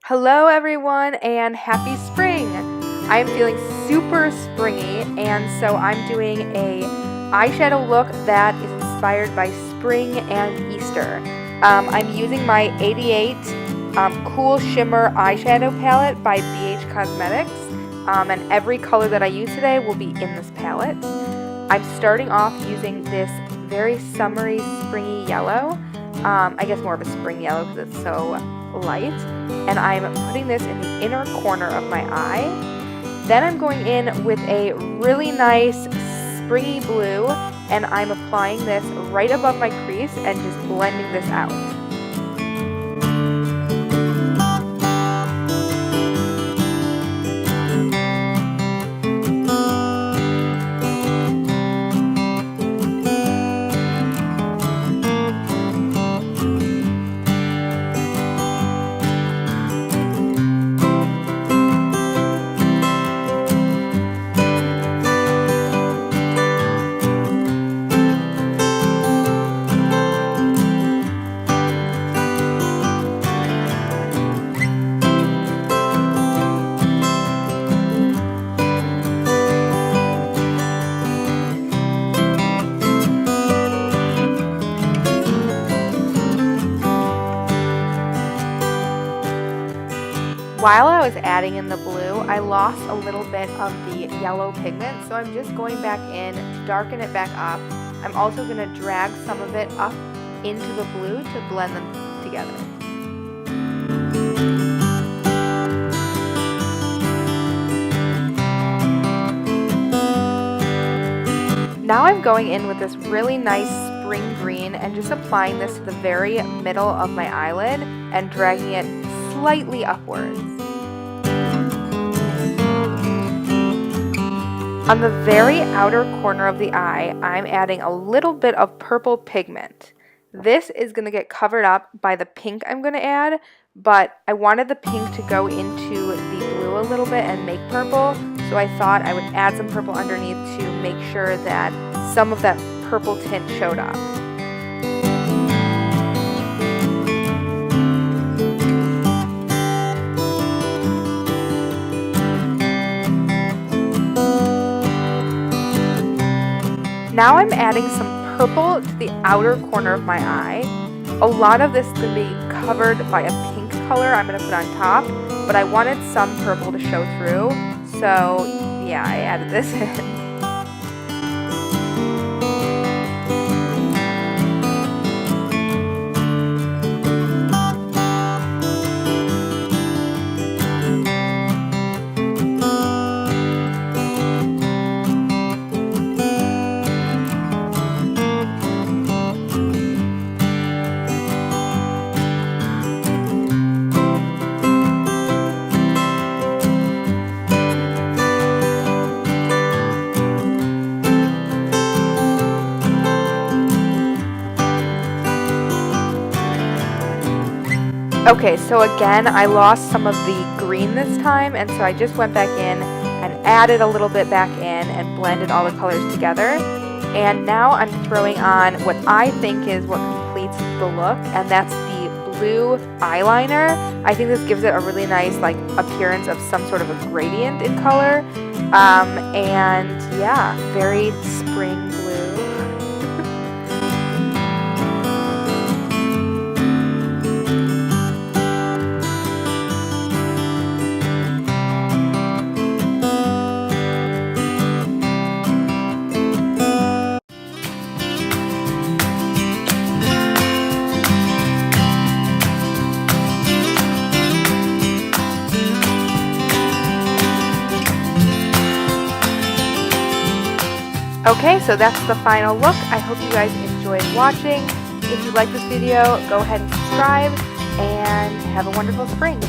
Hello everyone and happy spring! I'm feeling super springy and so I'm doing a eyeshadow look that is inspired by spring and Easter. I'm using my 88 Cool Shimmer eyeshadow palette by BH Cosmetics, and every color that I use today will be in this palette. I'm starting off using this very summery, springy yellow. I guess more of a spring yellow because it's so light. And I'm putting this in the inner corner of my eye. Then I'm going in with a really nice springy blue and I'm applying this right above my crease and just blending this out. While I was adding in the blue, I lost a little bit of the yellow pigment, so I'm just going back in to darken it back up. I'm also going to drag some of it up into the blue to blend them together. Now I'm going in with this really nice spring green and just applying this to the very middle of my eyelid and dragging it slightly upwards. On the very outer corner of the eye, I'm adding a little bit of purple pigment. This is going to get covered up by the pink I'm going to add, but I wanted the pink to go into the blue a little bit and make purple, so I thought I would add some purple underneath to make sure that some of that purple tint showed up. Now I'm adding some purple to the outer corner of my eye. A lot of this is going to be covered by a pink color I'm going to put on top, but I wanted some purple to show through, so yeah, I added this in. Okay, so again, I lost some of the green this time, and so I just went back in and added a little bit back in and blended all the colors together. And now I'm throwing on what I think is what completes the look, and that's the blue eyeliner. I think this gives it a really nice appearance of some sort of a gradient in color. And yeah, very spring blue. Okay, so that's the final look. I hope you guys enjoyed watching. If you like this video, go ahead and subscribe, and have a wonderful spring.